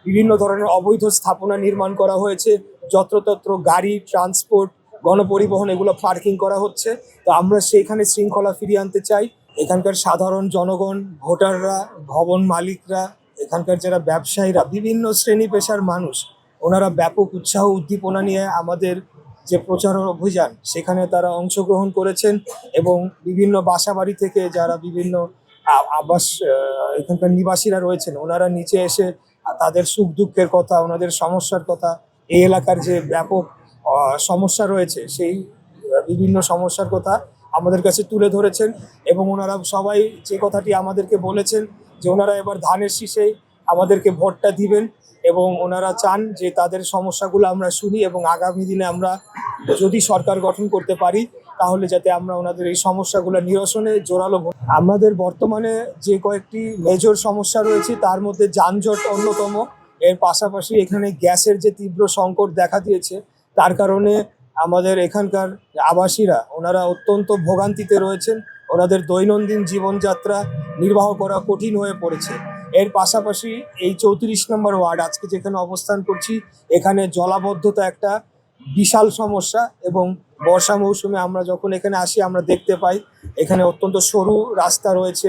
বিভিন্ন ধরনের অবৈধ স্থাপনা নির্মাণ করা হয়েছে, যত্রতত্র গাড়ি ট্রান্সপোর্ট গণপরিবহন এগুলো পার্কিং করা হচ্ছে। তো আমরা সেইখানে শৃঙ্খলা ফিরিয়ে আনতে চাই। এখানকার সাধারণ জনগণ, ভোটাররা, ভবন মালিকরা, এখানকার যারা ব্যবসায়ীরা, বিভিন্ন শ্রেণী পেশার মানুষ, ওনারা ব্যাপক উৎসাহ উদ্দীপনা নিয়ে আমাদের যে প্রচার অভিযান সেখানে তারা অংশগ্রহণ করেছেন। এবং বিভিন্ন বাসাবাড়ি থেকে যারা বিভিন্ন আবাস এখানকার নিবাসীরা রয়েছেন, ওনারা নিচে এসে তাদের সুখ দুঃখের কথা, ওনাদের সমস্যার কথা, এই এলাকার যে ব্যাপক সমস্যা রয়েছে সেই বিভিন্ন সমস্যার কথা আমাদের কাছে তুলে ধরেছেন। এবং ওনারা সবাই যে কথাটি আমাদেরকে বলেছেন যে ওনারা এবার ধানের শীষেই আমাদেরকে ভোটটা দিবেন, এবং ওনারা চান যে তাদের সমস্যাগুলো আমরা শুনি এবং আগামী দিনে আমরা যদি সরকার গঠন করতে পারি তাহলে যাতে আমরা ওনাদের এই সমস্যাগুলো নিরসনে জোরালো আমাদের বর্তমানে যে কয়েকটি মেজর সমস্যা রয়েছে তার মধ্যে যানজট অন্যতম। এর পাশাপাশি এখানে গ্যাসের যে তীব্র সংকট দেখা দিয়েছে, তার কারণে আমাদের এখানকার আবাসীরা ওনারা অত্যন্ত ভোগান্তিতে রয়েছেন। ওনাদের দৈনন্দিন জীবনযাত্রা নির্বাহ করা কঠিন হয়ে পড়েছে। এর পাশাপাশি এই 34 নম্বর ওয়ার্ড আজকে যেখানে অবস্থান করছি, এখানে জলাবদ্ধতা একটা বিশাল সমস্যা। এবং বর্ষা মৌসুমে আমরা যখন এখানে আসি আমরা দেখতে পাই এখানে অত্যন্ত সরু রাস্তা রয়েছে,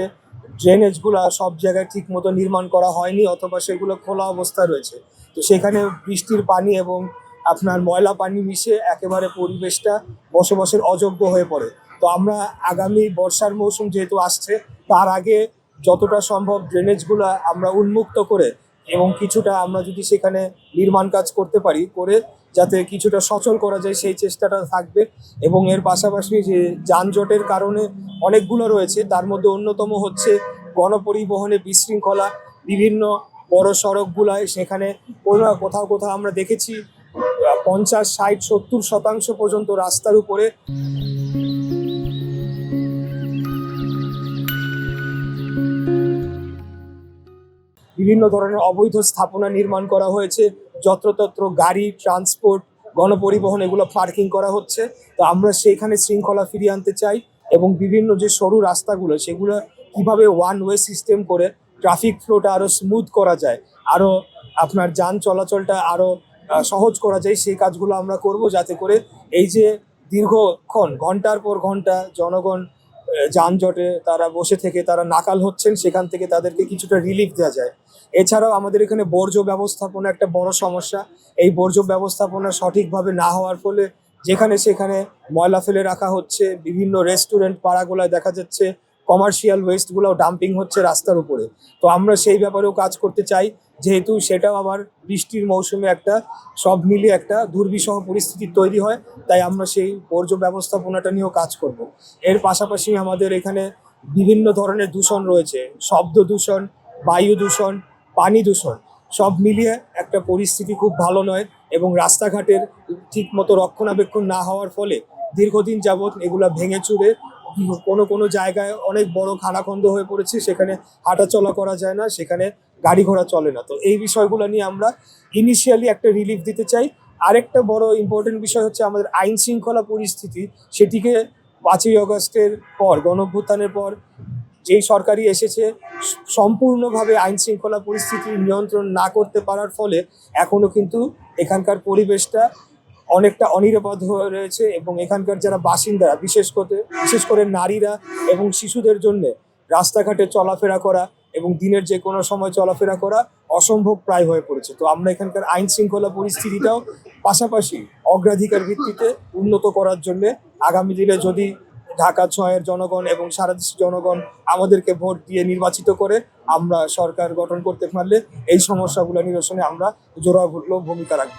ড্রেনেজগুলো সব জায়গায় ঠিক মতো নির্মাণ করা হয়নি অথবা সেগুলো খোলা অবস্থা রয়েছে। তো সেখানে বৃষ্টির পানি এবং আপনার ময়লা পানি মিশে একেবারে পরিবেশটা বসবাসের অযোগ্য হয়ে পড়ে। তো আমরা আগামী বর্ষার মৌসুম যেহেতু আসছে, তার আগে যতটা সম্ভব ড্রেনেজগুলো আমরা উন্মুক্ত করে এবং কিছুটা আমরা যদি সেখানে নির্মাণ কাজ করতে পারি, করে যাতে কিছুটা সচল করা যায় সেই চেষ্টাটা থাকবে। এবং এর পাশাপাশি যে যানজটের কারণে অনেকগুলো রয়েছে, তার মধ্যে অন্যতম হচ্ছে গণপরিবহনে বিশৃঙ্খলা। বিভিন্ন বড় সড়কগুলায় সেখানে কোথাও কোথাও আমরা দেখেছি 50, 60, 70% পর্যন্ত রাস্তার উপরে বিভিন্ন ধরনের অবৈধ স্থাপনা নির্মাণ করা হয়েছে, যত্রতত্র গাড়ি ট্রান্সপোর্ট গণপরিবহন এগুলো পার্কিং করা হচ্ছে। তো আমরা সেইখানে শৃঙ্খলা ফিরিয়ে আনতে চাই এবং বিভিন্ন যে সরু রাস্তাগুলো সেগুলো কিভাবে ওয়ান ওয়ে সিস্টেম করে ট্রাফিক ফ্লোটা আরও স্মুথ করা যায়, আরও আপনার যান চলাচলটা আরও সহজ করা যায়, সেই কাজগুলো আমরা করব, যাতে করে এই যে দীর্ঘক্ষণ ঘন্টার পর ঘন্টা জনগণ যানজটে তারা বসে থেকে তারা নাকাল হচ্ছেন, সেখান থেকে তাদেরকে কিছুটা রিলিফ দেওয়া যায়। এছাড়াও আমাদের এখানে বর্জ্য ব্যবস্থাপনা একটা বড় সমস্যা। এই বর্জ্য ব্যবস্থাপনা সঠিকভাবে না হওয়ার ফলে যেখানে সেখানে ময়লা ফেলে রাখা হচ্ছে। বিভিন্ন রেস্টুরেন্ট পাড়াগুলোয় দেখা যাচ্ছে কমার্শিয়াল ওয়েস্টগুলোও ডাম্পিং হচ্ছে রাস্তার উপরে। তো আমরা সেই ব্যাপারেও কাজ করতে চাই, যেহেতু সেটাও আবার বৃষ্টির মৌসুমে একটা সব মিলিয়ে একটা দুর্বিষহ পরিস্থিতি তৈরি হয়। তাই আমরা সেই বর্জ্য ব্যবস্থাপনাটা নিয়েও কাজ করব। এর পাশাপাশি আমাদের এখানে বিভিন্ন ধরনের দূষণ রয়েছে, শব্দ দূষণ, বায়ু দূষণ, পানি দূষণ, সব মিলিয়ে একটা পরিস্থিতি খুব ভালো নয়। এবং রাস্তাঘাটের ঠিক মতো রক্ষণাবেক্ষণ না হওয়ার ফলে দীর্ঘদিন যাবৎ এগুলা ভেঙে চুরে কোনো কোনো জায়গায় অনেক বড় খানাখন্দ হয়ে পড়েছে, সেখানে হাঁটাচলা করা যায় না, সেখানে গাড়ি ঘোড়া চলে না। তো এই বিষয়গুলো নিয়ে আমরা ইনিশিয়ালি একটা রিলিফ দিতে চাই। আরেকটা বড় ইম্পর্টেন্ট বিষয় হচ্ছে আমাদের আইন শৃঙ্খলা পরিস্থিতি। সেটিকে 5ই আগস্টের পর, গণঅভ্যুত্থানের পর যেই সরকারই এসেছে, সম্পূর্ণভাবে আইন শৃঙ্খলা পরিস্থিতি নিয়ন্ত্রণ না করতে পারার ফলে এখনো কিন্তু এখানকার পরিবেশটা অনেকটা অনিরাপদ হয়ে রয়েছে। এবং এখানকার যারা বাসিন্দারা, বিশেষ করে নারীরা এবং শিশুদের জন্য রাস্তাঘাটে চলাফেরা করা এবং দিনের যে কোনো সময় চলাফেরা করা অসম্ভব প্রায় হয়ে পড়েছে। তো আমরা এখানকার আইন শৃঙ্খলা পরিস্থিতিটাও পাশাপাশি অগ্রাধিকার ভিত্তিতে উন্নত করার জন্য আগামী দিনে যদি ঢাকা 6-এর জনগণ এবং সারা দেশের জনগণ আমাদেরকে ভোট দিয়ে নির্বাচিত করে আমরা সরকার গঠন করতে পারলে এই সমস্যাগুলো নিরসনে আমরা জোরালো ভূমিকা রাখবো।